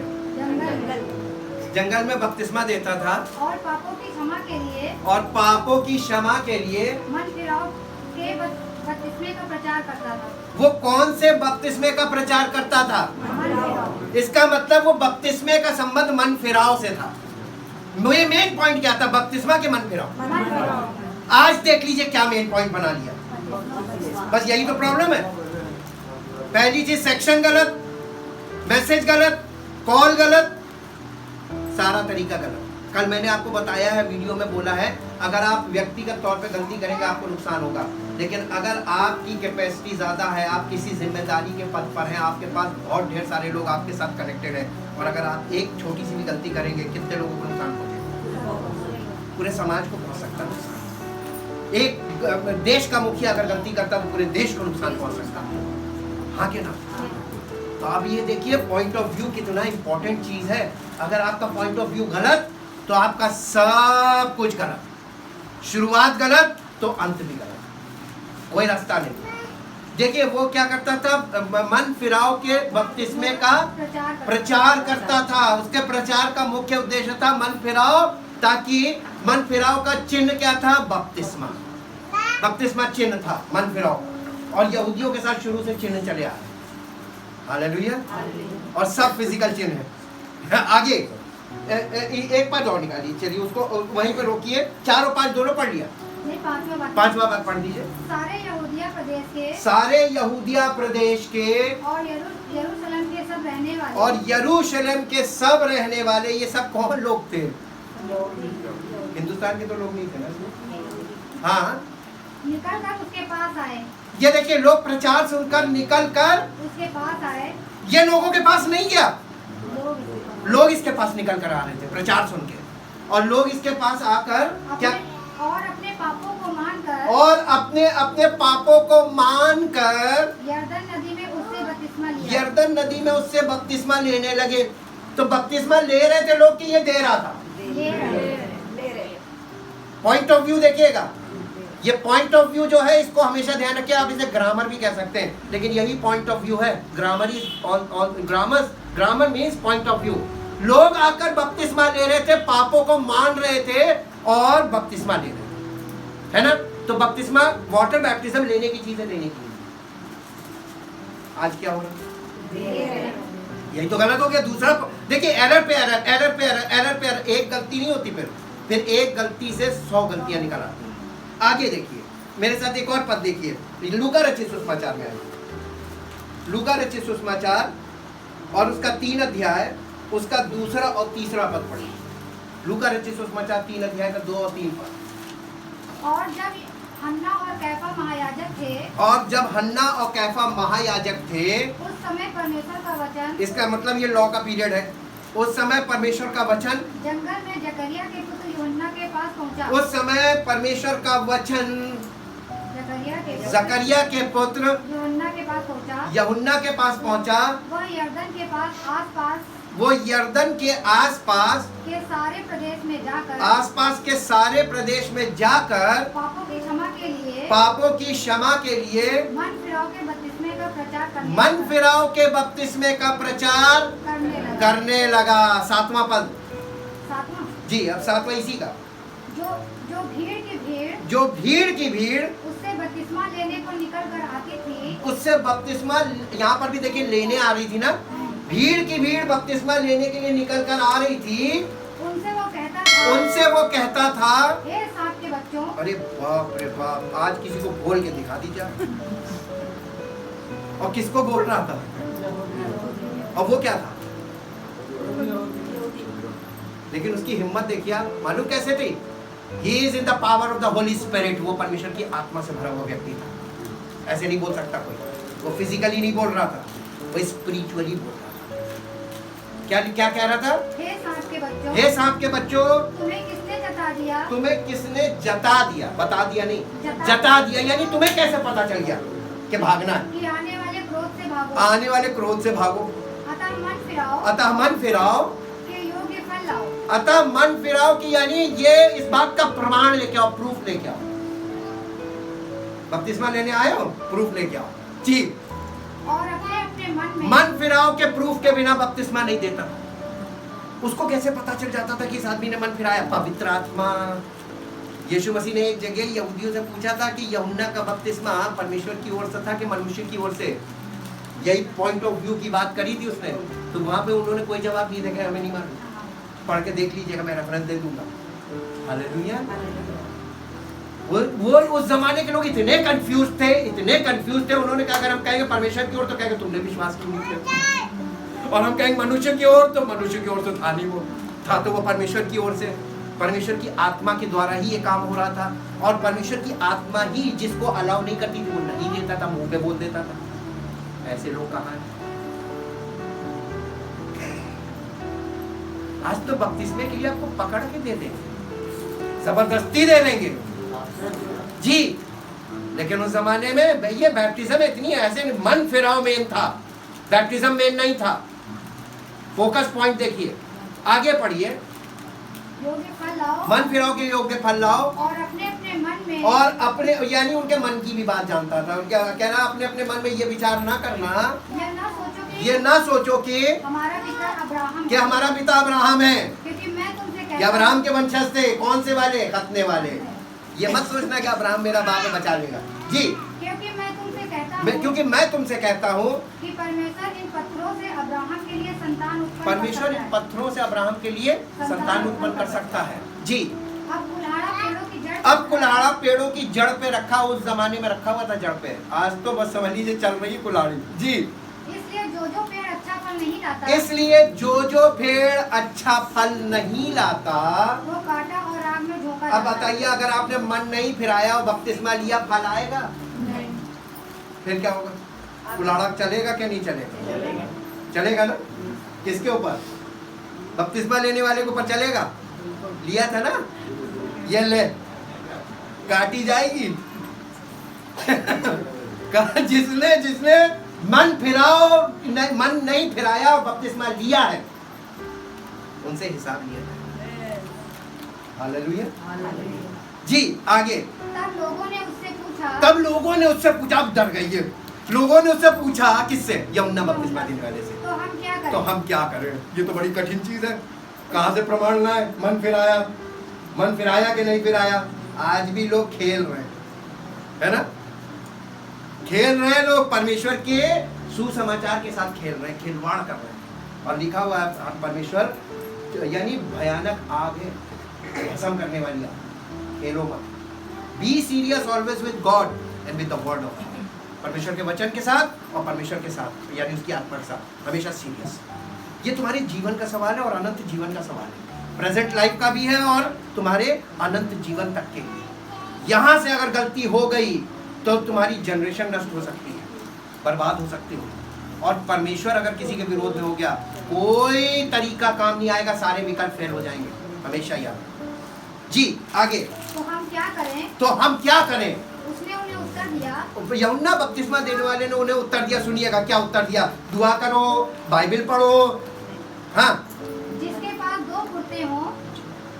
जंगल में बपतिस्मा देता था। और पापों की क्षमा के लिए, और पापों की क्षमा के लिए मन फिराओ के बपतिस्मे का प्रचार करता था। वो कौन से बपतिस्मे का प्रचार करता था? मन फिराओ। इसका मतलब वो बपतिस्मे का संबंध मन फिराओ से था। ये मेन पॉइंट क्या था? बपतिस्मा के मन फिराओ। आज देख लीजिए क्या मेन पॉइंट बना लिया। बस यही तो प्रॉब्लम है। पहली चीज, सेक्शन गलत, मैसेज गलत, कॉल गलत, सारा तरीका गलत। कल मैंने आपको बताया है, वीडियो में बोला है, अगर आप व्यक्तिगत तौर पे गलती करेंगे आपको नुकसान होगा। लेकिन अगर आपकी कैपेसिटी ज़्यादा है, आप किसी जिम्मेदारी के पद पर हैं, आपके पास बहुत ढेर सारे लोग आपके साथ कनेक्टेड हैं, और अगर आप एक छोटी सी भी गलती करेंगे, कितने लोगों को नुकसान पहुँचेगा? पूरे समाज को पहुँच सकता है नुकसान। एक देश का मुखिया अगर गलती करता तो पूरे देश को नुकसान पहुँच सकता है। हाँ कि ना? तो अब ये देखिए, पॉइंट ऑफ व्यू कितना इंपॉर्टेंट चीज़ है। अगर आपका पॉइंट ऑफ व्यू गलत तो आपका सब कुछ गलत। शुरुआत गलत तो अंत भी गलत, कोई रास्ता नहीं। देखिए, वो क्या करता था? मन फिराओ के बपतिस्मे का प्रचार करता था। उसके प्रचार का मुख्य उद्देश्य था मन फिराओ, ताकि मन फिराओ का चिन्ह क्या था? बपतिस्मा। बपतिस्मा चिन्ह था मन फिराओ, और यहूदियों के साथ शुरू से चिन्ह चले आ रहे। हालेलुया। और सब फिजिकल चिन्ह है। आगे एक पद और निकालिए, चलिए उसको वहीं पे रोकिए। 4 और 5 दोनों पढ़ लिया, 5वां पद पढ़ दीजिए। सारे यहूदिया प्रदेश के और यरूशलेम के सब रहने वाले, और यरूशलेम के सब रहने वाले, ये सब कौन लोग थे? हिंदुस्तान के तो लोग नहीं थे ना। हाँ, निकल कर उसके पास आए। ये देखिए, लोग प्रचार सुनकर निकल कर उसके पास आए। ये लोगों के पास नहीं गया, लोग इसके पास निकल कर आ रहे थे प्रचार सुन के। और लोग इसके पास आकर क्या? और अपने पापों को मानकर, और अपने पापों को मानकर यरदन नदी में उससे बपतिस्मा लिया। यरदन नदी में उससे बपतिस्मा लेने लगे। तो बपतिस्मा ले रहे थे लोग कि ये दे रहा था? पॉइंट ऑफ व्यू देखिएगा, ये पॉइंट ऑफ व्यू जो है इसको हमेशा ध्यान रखिए। आप इसे ग्रामर भी कह सकते हैं, लेकिन यही पॉइंट ऑफ व्यू है। Grammar is grammar means point of view. लोग आकर बपतिस्मा ले रहे थे, पापों को मान रहे थे और बपतिस्मा ले रहे थे, है ना। तो बपतिस्मा वाटर बैप्टिज्म लेने की चीज है, लेने की। आज क्या हो रहा है? यही तो गलत हो गया। दूसरा देखिए, एरर पे एरर, एरर पे एरर, एरर पे एरर। एक गलती नहीं होती, फिर एक गलती से 100 गलतियां निकल आती हैं। आगे देखिए, मेरे साथ एक और पद देखिए, लूका रचित सुसमाचार में आइए। लूका रचित सुसमाचार और उसका 3 अध्याय, उसका 2 और 3 पद पढ़िए। लूका रचित सुसमाचार 3 अध्याय का 2 और 3 पद। और जब हन्ना और कैफा महायाजक थे, और जब हन्ना और कैफा महायाजक थे, उस समय परमेश्वर का वचन, इसका मतलब ये लॉ का पीरियड है। उस समय परमेश्वर का वचन जंगल में जकरिया के पुत्र यूहन्ना के पास पहुंचा। उस समय परमेश्वर का वचन जकरिया के पुत्र यूहन्ना के पास पहुंचा। यूहन्ना के पास पहुंचा। वह यरदन के पास आसपास वो यरदन के आसपास के सारे प्रदेश में जाकर, आसपास के सारे प्रदेश में जाकर पापों की क्षमा के लिए, पापों की क्षमा के लिए मन फिराव के बपतिस्मे का प्रचार करने मन लगा। फिराव के बपतिस्मे का प्रचार करने लगा। 7वां पद। 7वां जी, अब 7वां इसी का। जो भीड़ की भीड़, जो भीड़ की भीड़ उससे बपतिस्मा लेने को निकल कर आती थी, उससे बपतिस्मा, यहाँ पर भी देखिए लेने आ रही थी ना। भीड़ की भीड़ बपतिस्मा लेने के लिए निकल कर आ रही थी। उनसे वो कहता था, हे सांप के बच्चों। अरे बाप रे बाप, आज किसी को बोल के दिखा दीजिए। और किसको बोल रहा था? और वो क्या था? लेकिन उसकी हिम्मत देखिए, मालूम कैसे थी? He is in the power of the Holy Spirit। वो परमेश्वर की आत्मा से भरा हुआ व्यक्ति था। ऐसे नहीं बोल सकता कोई। वो फिजिकली नहीं बोल रहा था, वो स्पिरिचुअली बोल रहा था। क्या क्या कह रहा था? हे सांप के बच्चों, हे सांप के बच्चों, तुम्हें किसने जता दिया? तुम्हें किसने जता दिया? बता दिया नहीं, जता दिया। यानी तुम्हें कैसे पता चल गया कि भागना है? कि आने वाले क्रोध से भागो। आने वाले क्रोध से भागो। अतः मन फिराओ। अतः मन फिराओ के योग्य फल लाओ। अतः मन फिराओ की यानी ये इस बात का प्रमाण लेके आओ, प्रूफ लेके आओ। बपतिस्मा लेने आए हो, प्रूफ लेके आओ जी। और अपने अपने मन फिराओ के प्रूफ के बिना बपतिस्मा नहीं देता। उसको कैसे पता चल जाता था कि इस आदमी ने मन फिराया? पवित्र आत्मा। यीशु मसीह ने एक जगह यहूदियों से पूछा था कि यूहन्ना का बपतिस्मा परमेश्वर की ओर से था कि मनुष्य की ओर से? यही पॉइंट ऑफ व्यू की बात करी थी उसने। तो वहां पे उन्होंने कोई जवाब नहीं दिया, हमें नहीं मालूम। पढ़ के देख लीजिएगा, मैं रेफरेंस दे दूंगा। हालेलुया। वो उस जमाने के लोग इतने कंफ्यूज थे, उन्होंने कहा अगर हम कहेंगे परमेश्वर की ओर तो कहेंगे तुमने विश्वास क्यों नहीं किया, और हम कहेंगे मनुष्य की ओर तो मनुष्य की ओर तो था नहीं, वो था तो वो परमेश्वर की ओर से, परमेश्वर की आत्मा के द्वारा ही ये काम हो रहा था। और परमेश्वर की आत्मा ही जिसको अलाउ नहीं करती थी वो नहीं देता था, मुंह पे बोल देता था। ऐसे लोग कहाँ हैं? आज तो बपतिस्मे के लिए आपको पकड़ के दे देंगे, जबरदस्ती दे देंगे जी। लेकिन उस जमाने में भैया बैप्टिज्म इतनी ऐसे मन फिराव मेन था, बैप्टिज्म मेन नहीं था। फोकस पॉइंट देखिए, आगे पढ़िए। योग्य फल लाओ, मन फिराव के योग्य फल लाओ, और अपने अपने मन में, और अपने यानी उनके मन की भी बात जानता था। क्या कहना? अपने अपने मन में ये विचार ना करना, ये ना सोचो कि हमारा पिता अब्राहम, कि हमारा पिता अब्राहम है, क्योंकि मैं तुमसे कहता ये अब्राहम के वंशज थे। कौन से वाले? खतने वाले। ये मत सोचना कि अब्राहम मेरा बाप बचा लेगा जी। क्योंकि मैं तुमसे कहता हूँ कि परमेश्वर इन पत्थरों से अब्राहम के लिए संतान उत्पन्न परमेश्वर इन पत्थरों से अब्राहम के लिए संतान उत्पन्न कर सकता है जी। अब कुल्हाड़ा पेड़ों की जड़ पे रखा, उस जमाने में रखा हुआ था जड़ पे। आज तो बस समझ लीजिए चल रही कुल्हाड़ी जी। इसलिए जो पेड़ अच्छा फल नहीं लाता, इसलिए जो पेड़ अच्छा फल नहीं लाता वो काटा और आग में झोंका। अब बताइए, अगर आपने मन नहीं फिराया और बपतिस्मा लिया, फल आएगा? फिर क्या होगा? कुल्हाड़ा चलेगा क्या नहीं चलेगा? चलेगा ना। किसके ऊपर? बपतिस्मा लेने वाले के ऊपर चलेगा। लिया था ना, ये ले काटी जाएगी। जिसने मन नहीं फिराया और बपतिस्मा लिया है, उनसे हिसाब लिया है। हालेलुया। जी आगे। तब लोगों ने उससे पूछा, अब डर गई है। लोगों ने उससे पूछा, किससे? यूहन्ना बपतिस्मा देने वाले से। तो हम क्या करें? ये तो बड़ी कठिन चीज है। कहाँ से प्रमाण लाए? मन फिर आया कि नहीं फिर आया? आज भी लोग खेल रहे हैं, है ना? खेल रहे हैं लोग, परमेश्वर के सुसमाचार के साथ खेल रहे हैं, खिलवाड़ कर रहे हैं। और लिखा हुआ है परमेश्वर यानी भयानक आग है, भस्म करने वाली आग। खेलो मत। Be serious always with God and with the word of God. परमेश्वर के वचन के साथ और परमेश्वर के साथ यानी उसकी आत्मा के साथ हमेशा सीरियस। ये तुम्हारे जीवन का सवाल है और अनंत जीवन का सवाल है। प्रेजेंट लाइफ का भी है और तुम्हारे अनंत जीवन तक के लिए। यहाँ से अगर गलती हो गई तो तुम्हारी जनरेशन नष्ट हो सकती है, बर्बाद हो सकती है। और परमेश्वर अगर किसी के विरोध में हो गया, कोई तरीका काम नहीं आएगा, सारे विकल्प फेल हो जाएंगे, हमेशा याद। जी आगे। तो हम क्या करें? उसने उन्हें उत्तर दिया। यूहन्ना बपतिस्मा देने वाले ने उन्हें उत्तर दिया। सुनिएगा क्या उत्तर दिया? दुआ करो, बाइबल पढ़ो। हाँ, जिसके पास 2 कुर्ते हों।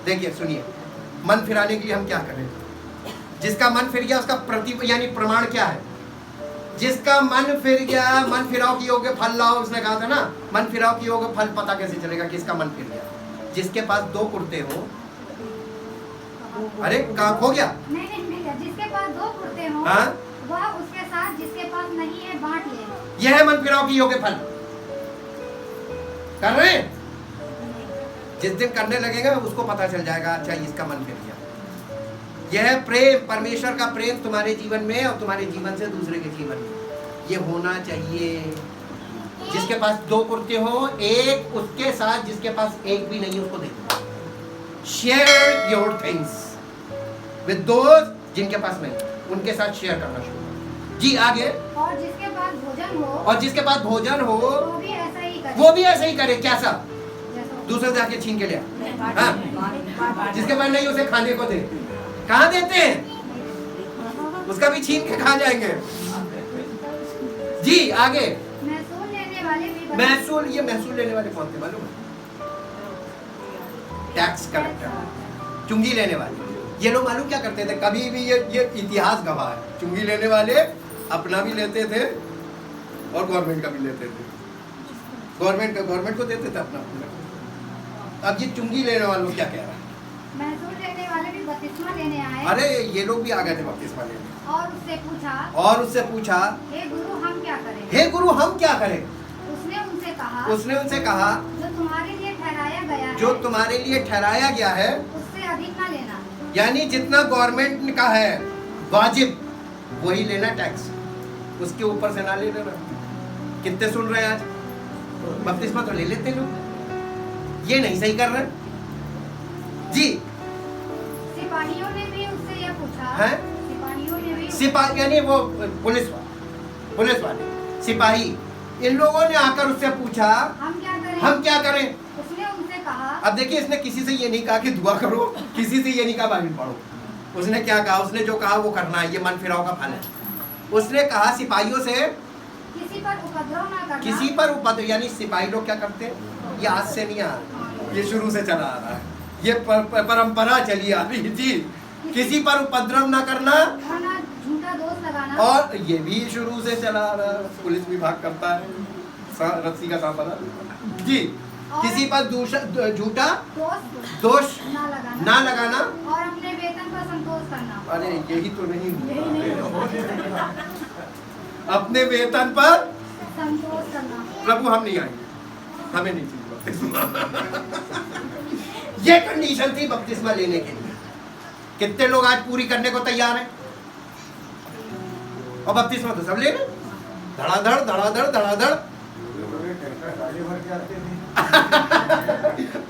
देखिए सुनिए, मन फिराने के लिए हम क्या करें? जिसका मन फिर गया उसका यानी प्रमाण क्या है? जिसका मन फिर गया, मन फिराव की योग्य फल लाओ, उसने कहा था ना। मन फिराव की योग्य फल पता कैसे चलेगा किसका मन फिर गया? जिसके पास 2 कुर्ते हो। अरे कहाँ खो गया? नहीं मिल गया। जिसके पास 2 कुर्ते हो, हाँ? वह उसके साथ जिसके पास नहीं है बांट ले। यह है मन फिराव की योग्य फल। कर रहे हैं? जिस दिन करने लगेगा उसको पता चल जाएगा, अच्छा इसका मन फिर गया। यह प्रेम, परमेश्वर का प्रेम तुम्हारे जीवन में और तुम्हारे जीवन से दूसरे के जीवन में ये होना चाहिए। जिसके पास 2 कुर्ते हो, एक उसके साथ जिसके पास एक भी नहीं उसको दे दो। Share your things with those जिनके पास नहीं, उनके साथ शेयर करना शुरू करो। जी आगे। और जिसके पास भोजन हो वो भी ऐसा ही करे। कैसा? दूसरे से आके छीन के ले। हाँ? जिसके पास नहीं उसे खाने को दे। कहाँ देते हैं? उसका भी छीन के खा जाएंगे। जी आगे। महसूल लेने वाले ये महसूल लेने वाले कौन थे मालूम है? टैक्स कलेक्टर, चुंगी लेने वाले। ये लोग मालूम क्या करते थे? कभी भी ये इतिहास गवाह है, चुंगी लेने वाले अपना भी लेते थे और गवर्नमेंट का भी लेते थे। गवर्नमेंट को देते थे अपना। अब ये चुंगी लेने वालों क्या कह रहा है? महसूल लेने वाले भी बपतिस्मा लेने आए। अरे ये लोग भी आ गए थे बपतिस्मा लेने। और उससे पूछा, हे गुरु हम क्या करें? उसने उनसे कहा, जो तुम्हारे लिए ठहराया गया है उससे अधिक ना लेना। यानी जितना गवर्नमेंट का है वाजिब वही लेना, टैक्स उसके ऊपर से ना ले लेना। कितने सुन रहे हैं आज? बपतिस्मा तो ले लेते लोग, ये नहीं सही कर रहे। जी। सिपाहियों ने भी उससे यह पूछा। है? सिपाही यानी वो पुलिस वाले सिपाही, इन लोगों ने आकर उससे पूछा, हम क्या करें? उसने उनसे कहा। अब देखिए, इसने किसी से ये नहीं कहा कि दुआ करो, किसी से ये नहीं कहा बाइबल पढ़ो। उसने क्या कहा? उसने जो कहा वो करना है, ये मन फिराव का फल है। उसने कहा सिपाहियों से किसी पर उपद्रव ना करना। किसी पर उपद्रव यानी सिपाही लोग क्या करते हैं? ये आज से नहीं आ रहा, ये शुरू से चला आ रहा है, ये परंपरा चली आ रही थी। किसी पर उपद्रव ना करना, झूठा दोष लगाना, और ये भी शुरू से चला आ रहा है, पुलिस विभाग करता है, रस्सी का सांप बना। जी। किसी पर झूठा दोष ना लगाना और अपने वेतन पर संतोष करना। अरे यही तो नहीं हुआ। अपने वेतन पर संतोष करना। प्रभु हम नहीं आएंगे, हमें नहीं चाहिए। ये कंडीशन थी बपतिस्मा लेने के लिए। कितने लोग आज पूरी करने को तैयार हैं? और बपतिस्मा तो सब ले रहे, धड़ाधड़।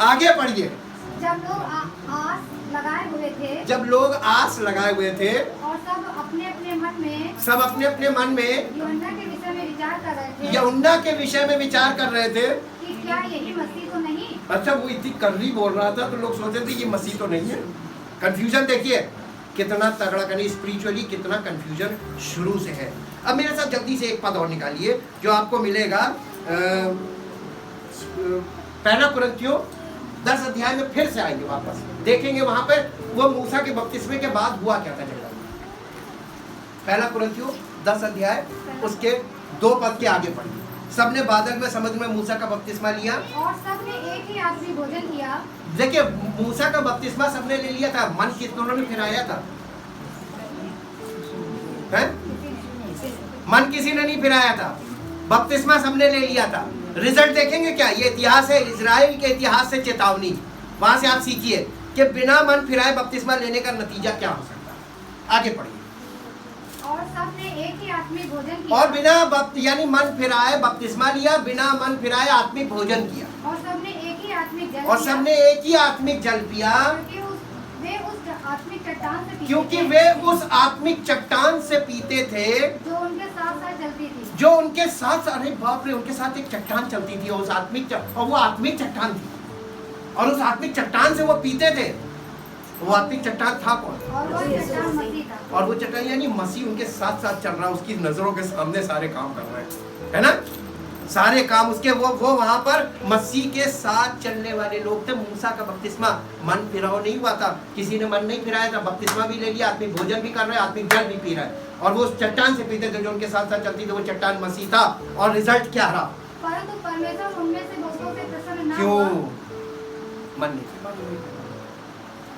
आगे पढ़िए। जब लोग आस लगाए हुए थे और सब अपने अपने मन में यूहन्ना के विषय में विचार कर रहे थे कि क्या यही मसीह तो नहीं। अच्छा, वो इतनी कर्री बोल रहा था तो लोग सोचते थे ये मसीह तो नहीं है। कंफ्यूजन देखिए कितना तगड़ा, कहीं स्पिरिचुअली कितना कंफ्यूजन शुरू से है। अब मेरे साथ जल्दी से एक पद और निकालिए जो आपको मिलेगा, पहला कुरिन्थियों 10 अध्याय में फिर से आएंगे वापस, देखेंगे वहां पर वो मूसा के बपतिस्मे के बाद हुआ क्या था जंगल में। पहला कुरिन्थियों 10 अध्याय उसके 2 पद के आगे पढ़िए। सबने बादल में समुद्र में मूसा का बपतिस्मा लिया और सबने एक ही आखिरी भोजन किया। देखिए मूसा का बपतिस्मा सबने ले लिया था, मन कितनों ने फिराया था? है? मन किसी ने नहीं फिराया था, बपतिस्मा सबने ले लिया था। रिजल्ट देखेंगे क्या? ये इतिहास है, इजराइल के इतिहास से चेतावनी। वहां से आप सीखिए कि बिना मन फिराए बपतिस्मा लेने का नतीजा क्या हो सकता है। आगे पढ़िए। और सबने एक ही आत्मिक भोजन किया। और बिना यानी मन फिराए बपतिस्मा लिया, बिना मन फिराए आत्मिक भोजन किया। और सबने एक ही आत्मिक जल और पिया। सबने एक ही आत्मिक जल पिया, क्योंकि वे उस आत्मिक चट्टान से पीते क्योंकि वे उस आत्मिक चट्टान से पीते थे जो उनके साथ साथ चलती थी। जो उनके साथ, अरे बाप रे, उनके साथ एक चट्टान चलती थी, उस आत्मिक और वो आत्मिक चट्टान थी, और उस आत्मिक चट्टान से वो पीते थे। वो आत्मिक चट्टान था कौन? और वो चट्टान मसीह था। और वो चट्टान यानी मसीह उनके साथ साथ चल रहा है, उसकी नजरों के सामने सारे काम कर रहा है ना, सारे काम उसके। वो वहां पर मसीह के साथ चलने वाले लोग थे। मूसा का बपतिस्मा मन फिराव नहीं हुआ था, किसी ने मन नहीं फिराया था, बपतिस्मा भी ले लिया, आत्मिक भोजन भी कर रहा है, आत्मिक जल भी पी रहा है, और वो उस चट्टान से पीते थे जो उनके साथ साथ चलती थी। वो चट्टान मसीह था। और रिजल्ट क्या रहा? परंतु परमेश्वर उनमें से बहुतों से प्रसन्न न क्यों? हुआ।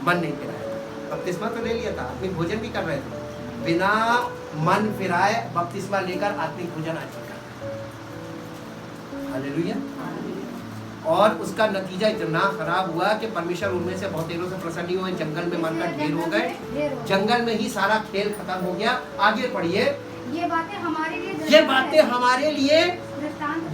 मन नहीं फिराया, बपतिस्मा तो ले लिया था, आत्मिक भोजन भी कर रहे थे, बिना मन फिराए बपतिस्मा लेकर आत्मिक भोजन आज कर। हालेलुया। और उसका नतीजा इतना खराब हुआ कि परमेश्वर उनमें से बहुतेरों से प्रसन्न नहीं हुए, जंगल में मन का ढेर हो गए, जंगल में ही सारा खेल खत्म हो गया। आगे पढ़िए। ये बातें हमारे लिए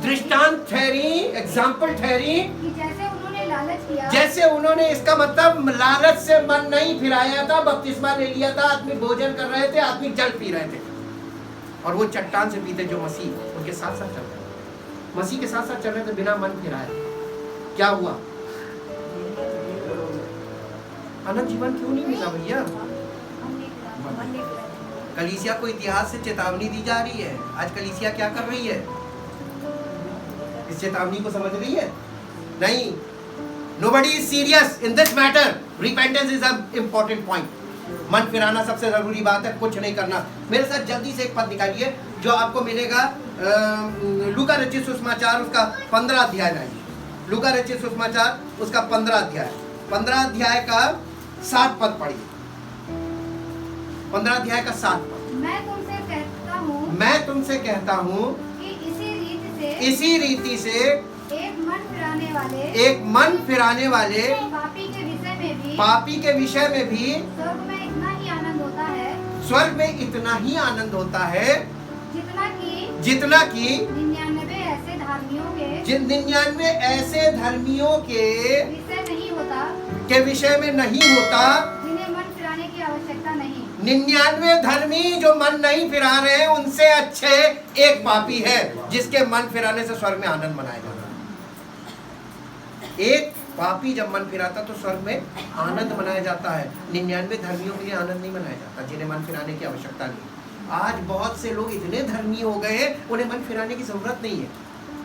दृष्टांत ठहरी, एग्जाम्पल ठहरी, कि जैसे उन्होंने लालच किया। जैसे उन्होंने, इसका मतलब लालच से मन नहीं फिराया था, बपतिस्मा ले लिया था, आत्मिक भोजन कर रहे थे, आत्मिक जल पी रहे थे, और वो चट्टान से पीते जो मसीह उनके साथ साथ चल रहे थे, मसीह के साथ साथ चल रहे थे बिना मन फिराए। क्या हुआ? अनंत जीवन क्यों नहीं मिला भैया? कलीसिया को इतिहास से चेतावनी दी जा रही है। आज कलीसिया क्या कर रही है? इस चेतावनी को समझ रही है? नहीं। Nobody is serious in this matter. Repentance is an important point. मन फिराना सबसे जरूरी बात है, कुछ नहीं करना। मेरे साथ जल्दी से एक पद निकालिए जो आपको मिलेगा लूका रचित सुसमाचार उसका 15 अध्याय में। लूका रचित सुसमाचार उसका 15 अध्याय का 7 पद पढ़िए। 15 अध्याय का 7 पद। मैं तुमसे कहता हूँ कि इसी रीति से एक मन फिराने वाले पापी के विषय में भी स्वर्ग में इतना ही आनंद होता है, स्वर्ग में इतना ही आनंद होता है जितना कि 99 ऐसे धर्मियों के विषय नहीं होता, के विषय में नहीं होता, जिन्हें मन फिराने की आवश्यकता नहीं। 99 धर्मी जो मन नहीं फिरा रहे हैं उनसे अच्छे एक पापी है जिसके मन फिराने से स्वर्ग में आनंद मनाया जाता है। एक पापी जब मन फिराता तो स्वर्ग में आनंद मनाया जाता है। 99 धर्मियों के लिए आनंद नहीं मनाया जाता जिन्हें मन फिराने की आवश्यकता नहीं। आज बहुत से लोग इतने धर्मी हो गए हैं, उन्हें मन फिराने की जरूरत नहीं है।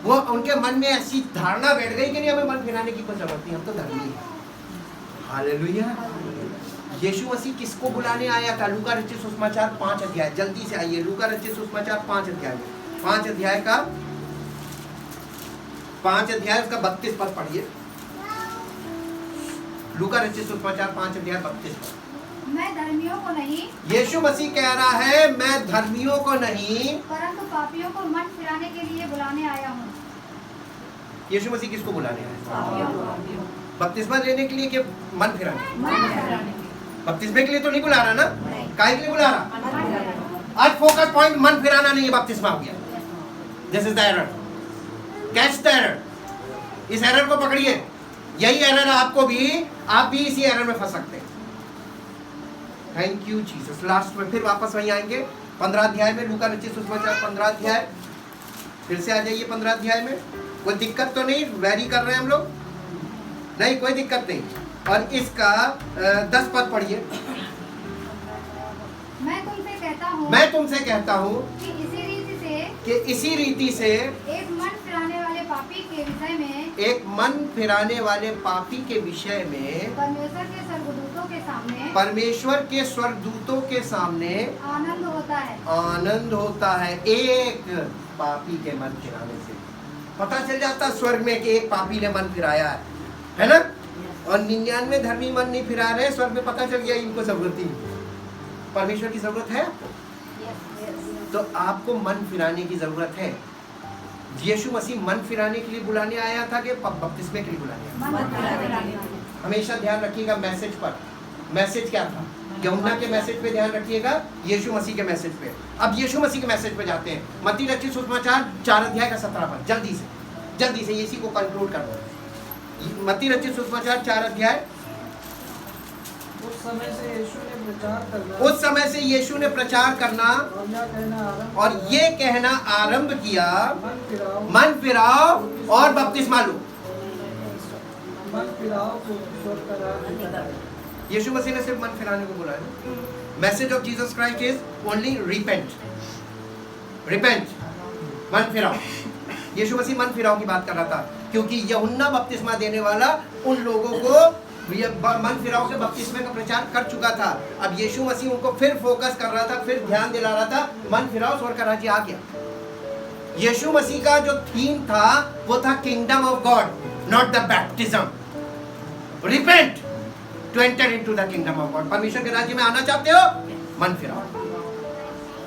वो उनके मन में ऐसी धारणा बैठ गई कि नहीं हमें मन फिराने की कोई जरूरत नहीं, हम तो धर्मी हैं। हालेलुया। यीशु मसीह किसको बुलाने आया था? लूका रचित सुसमाचार 5 अध्याय, जल्दी से आइए। लूका रचित सुसमाचार 5 अध्याय में, 5 अध्याय उसका 32 पद पढ़िए। लूका रचित सुसमाचार 5 अध्याय 32 पद। मैं धर्मियों को नहीं, यीशु मसीह कह रहा है मैं धर्मियों को नहीं परंतु पापियों को मन फिराने के लिए बुलाने आया हूँ। यीशु मसीह किसको बुलाने आया? बपतिस्मा लेने के लिए कि मन फिराने? बपतिस्मे के लिए तो नहीं बुला रहा ना, काहे के लिए बुला रहा? आज फोकस पॉइंट मन फिराना नहीं है, बपतिस्मा हो गया। This is the error, catch the error. इस एरर को पकड़िए, यही एरर आपको भी, आप भी इसी एरर में फंस सकते हैं। Thank you Jesus. लास्ट में फिर वापस वहीं आएंगे 15 अध्याय में, लूका रचित सुसमाचार 15 अध्याय। फिर से आ जाइए 15 अध्याय में। कोई दिक्कत तो नहीं? वैरी कर रहे हैं हम लोग? नहीं, कोई दिक्कत नहीं। और इसका 10 पद पढ़िए। मैं तुमसे कहता हूँ कि इसी रीति से एक मन फिराने वाले पापी के विषय में एक मन फिराने वाले पापी के विषय में परमेश्वर के स्वर्गदूतों के सामने परमेश्वर के स्वर्गदूतों के सामने आनंद होता है। आनंद होता है। एक पापी के मन फिराने से पता चल जाता स्वर्ग में कि एक पापी ने मन फिराया है ना? और 99 धर्मी मन नहीं फिरा रहे, स्वर्ग में पता चल गया इनको जरूरत ही, परमेश्वर की जरूरत है। तो आपको मन फिराने की जरूरत है। यीशु मसीह मन फिराने के लिए बुलाने आया था कि बपतिस्मे के लिए बुलाने आया? हमेशा ध्यान रखिएगा मैसेज पर। मैसेज क्या था? यूहन्ना के मैसेज पे ध्यान रखिएगा, यीशु मसीह के मैसेज पे। अब यीशु मसीह के मैसेज पे जाते हैं। मत्ती रचित सुसमाचार 4 अध्याय का 17 पद, जल्दी से इसी को कंक्लूड कर दो। मत्ती रचित सुसमाचार 4 अध्याय। उस समय से यीशु ने प्रचार करना और ये कहना आरंभ किया, मन फिराओ और बपतिस्मा लो। यीशु मसीह ने सिर्फ मन फिराने को बोला है। Message of Jesus Christ is only repent, मन फिराओ। यीशु मसीह मन फिराओ की बात कर रहा था, क्योंकि यूहन्ना बपतिस्मा देने वाला उन लोगों को मन फिराओ के बपतिस्मे का प्रचार कर चुका था। अब यीशु मसीह उनको फिर फोकस कर रहा था, फिर ध्यान दिला रहा था, मन फिराओ स्वर्ग का राज्य आ गया। यीशु मसीह का जो थीम था वो था kingdom of God, not the baptism. Repent to enter into the kingdom of God. परमेश्वर के राज्य में आना चाहते हो? मन फिराओ।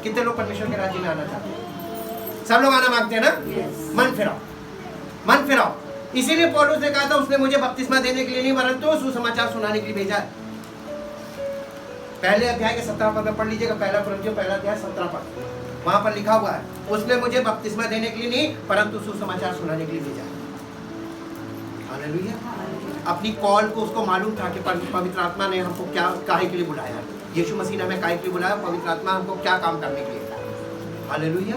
कितने लोग परमेश्वर के राज्य में आना चाहते हैं? सब लोग आना मांगते हैं ना? मन फिराओ, मन फिराओ। इसीलिए पौलुस ने कहा था उसने मुझे बपतिस्मा देने के लिए नहीं परंतु सुसमाचार सुनाने के लिए भेजा है। पहले अध्याय के 17 पद में पढ़ लीजिएगा, पहला कुरिन्थियों पहला अध्याय 17 पद, वहां पर लिखा हुआ है उसने मुझे बपतिस्मा देने के लिए नहीं परंतु सुसमाचार सुनाने के लिए भेजा है। हालेलुया। अपनी कॉल को उसको मालूम था कि पवित्र आत्मा ने हमको क्या काहे के लिए बुलाया है, यीशु मसीह ने हमें काहे के लिए बुलाया, पवित्र आत्मा हमको क्या काम करने के लिए। हालेलुया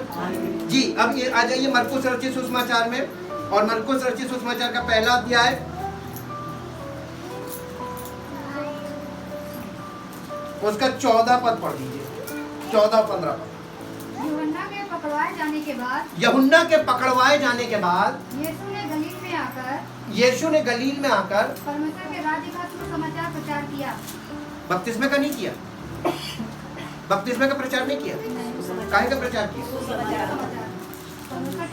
जी। अब ये आ जाइए मरकुस रचित सुसमाचार में, और मरकुस रचित सुसमाचार का पहला अध्याय उसका 14 पद पढ़ दीजिए, 14-15 पद। यूहन्ना के पकड़वाए जाने के बाद यीशु ने गलील में आकर परमेश्वर के राज्य का सुसमाचार प्रचार किया। बपतिस्मे का नहीं किया, बपतिस्मे का प्रचार नहीं किया, काहे का प्रचार किया?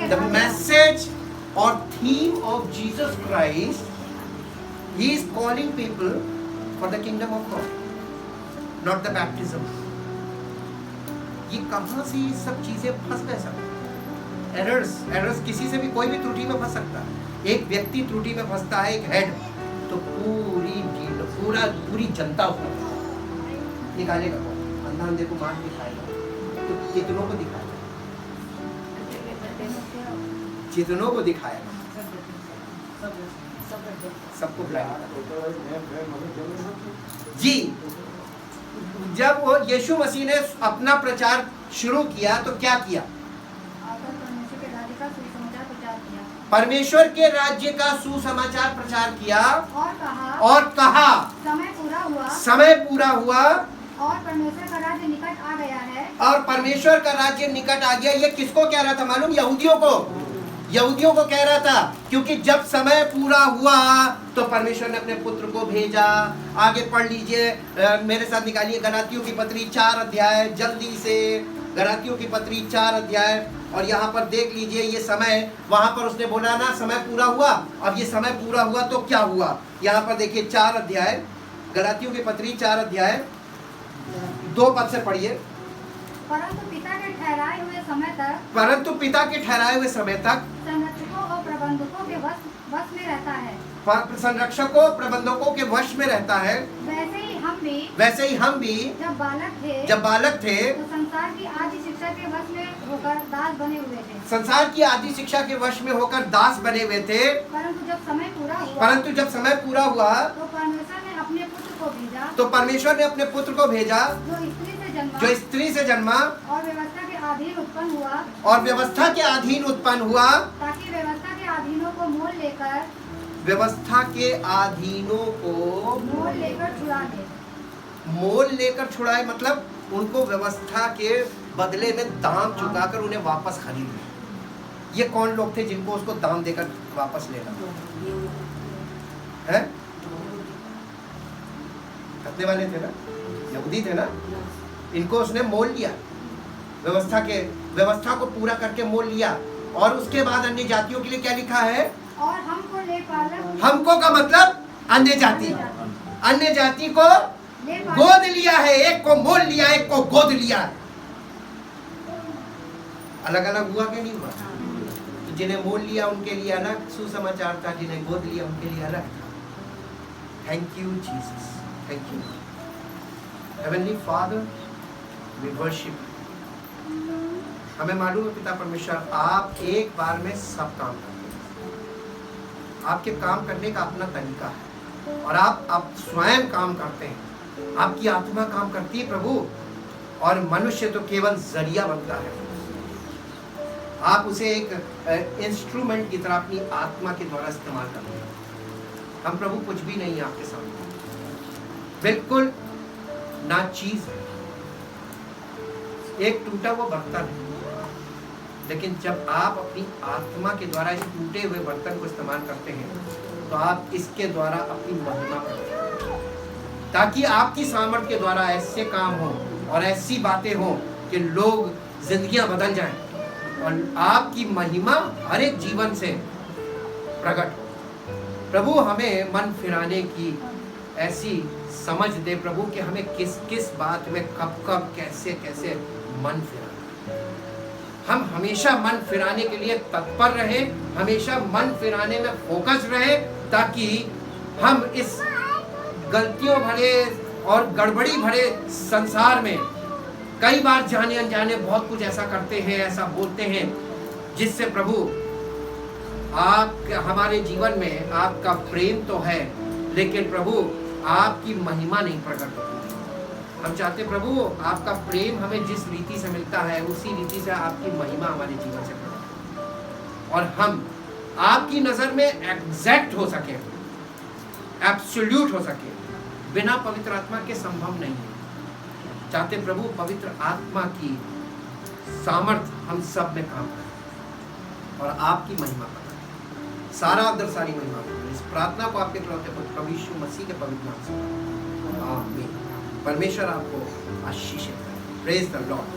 The message or theme of Jesus Christ, he is calling people for the kingdom of God, not the baptism. ये कहाँ से ये सब चीजें फंस गए सब? एरर्स किसी से भी कोई भी त्रुटि में फंस सकता है। एक व्यक्ति त्रुटि में फंसता है, एक हेड, तो पूरी जनता उसको निकालेगा। अंधा अंधे को मार दिखाएगा, तो कितनों को दिखाएगा? जितनों को दिखाएगा, सबको जी। जब वो यीशु मसीह ने अपना प्रचार शुरू किया तो क्या किया? परमेश्वर के राज्य का सुसमाचार प्रचार किया और कहा समय पूरा हुआ और परमेश्वर का राज्य निकट आ गया है। और परमेश्वर का राज्य निकट आ गया। ये किसको कह रहा था मालूम? यहूदियों को कह रहा था, क्योंकि जब समय पूरा हुआ तो परमेश्वर ने अपने पुत्र को भेजा। आगे पढ़ लीजिए, मेरे साथ निकालिए गलातियों की पत्री 4 अध्याय, जल्दी से गलातियों की पत्री 4 अध्याय। और यहाँ पर देख लीजिए ये समय, वहां पर उसने बोला ना समय पूरा हुआ। अब ये समय पूरा हुआ तो क्या हुआ? यहाँ पर देखिए 4 अध्याय, गलातियों की पत्री 4 अध्याय 2 पद से पढ़िए। परंतु पिता के ठहराए हुए समय तक संरक्षकों और प्रबंधकों के वश में रहता है। संरक्षकों प्रबंधकों के वश में रहता है। वैसे ही हम भी जब बालक थे तो संसार की आदि शिक्षा के वश में होकर दास बने हुए थे। संसार की आदि शिक्षा के वश में होकर दास बने हुए थे। परंतु जब समय पूरा हुआ तो परमेश्वर ने अपने पुत्र को भेजा जो स्त्री से जन्मा और व्यवस्था के अधीन उत्पन्न हुआ ताकि व्यवस्था के अधीनों को मोल लेकर छुड़ाए। मतलब उनको व्यवस्था के बदले में दाम चुकाकर उन्हें वापस खरीद ले। ये कौन लोग थे जिनको उसको दाम देकर वापस लेना है? खतने वाले थे ना, यहूदी थे ना, इनको उसने मोल लिया, व्यवस्था को पूरा करके मोल लिया। और उसके बाद अन्य जातियों के लिए क्या लिखा है? और हमको ले पालक, हमको का मतलब अन्य जाति, अन्य जाति को गोद लिया है, एक को मोल लिया, एक को गोद लिया। अलग अलग हुआ कि नहीं हुआ? तो जिन्हें मोल लिया उनके लिए अलग सुसमाचार था, जिन्हें गोद लिया उनके लिए अलग था। Thank you Jesus, thank you heavenly father, we worship. हमें मालूम है पिता परमेश्वर, आप एक बार में सब काम करते हैं। आपके काम करने का अपना तरीका है और आप स्वयं काम करते हैं। आपकी आत्मा काम करती है प्रभु, और मनुष्य तो केवल जरिया बनता है। आप उसे एक इंस्ट्रूमेंट की तरह अपनी आत्मा के द्वारा इस्तेमाल करते हैं। हम प्रभु कुछ भी नहीं है आपके सामने, बिल्कुल ना चीज है, एक टूटा हुआ बर्तन है। लेकिन जब आप अपनी आत्मा के द्वारा इस टूटे हुए बर्तन को इस्तेमाल करते हैं तो आप इसके द्वारा अपनी महिमा करते हैं, ताकि आपकी सामर्थ्य के द्वारा ऐसे काम हो और ऐसी बातें हो कि लोग जिंदगियां बदल जाएं और आपकी महिमा हर एक जीवन से प्रकट हो। प्रभु हमें मन फिराने की ऐसी समझ दे प्रभु कि हमें किस किस बात में कब कब कैसे कैसे मन फिराना। हम हमेशा मन फिराने के लिए तत्पर रहे, हमेशा मन फिराने में फोकस रहे, ताकि हम इस गलतियों भरे और गड़बड़ी भरे संसार में कई बार जाने अनजाने बहुत कुछ ऐसा करते हैं, ऐसा बोलते हैं, जिससे प्रभु आप हमारे जीवन में आपका प्रेम तो है, लेकिन प्रभु आपकी महिमा नहीं प्रकट होती। हम चाहते प्रभु आपका प्रेम हमें जिस रीति से मिलता है उसी रीति से आपकी महिमा हमारे जीवन से प्रकट हो, और हम आपकी नजर में एग्जैक्ट हो सके, एब्सोल्यूट हो सके। बिना पवित्र आत्मा के संभव नहीं है। चाहते प्रभु पवित्र आत्मा की सामर्थ्य हम सब में काम करे और आपकी महिमा करे। सारा अंदर सारी महिमा करे। इस प्रार्थना को आपके इकलौते पुत्र प्रभु यीशु मसीह के पवित्र नाम से आमीन। परमेश्वर आपको आशीषित करे। Praise the Lord.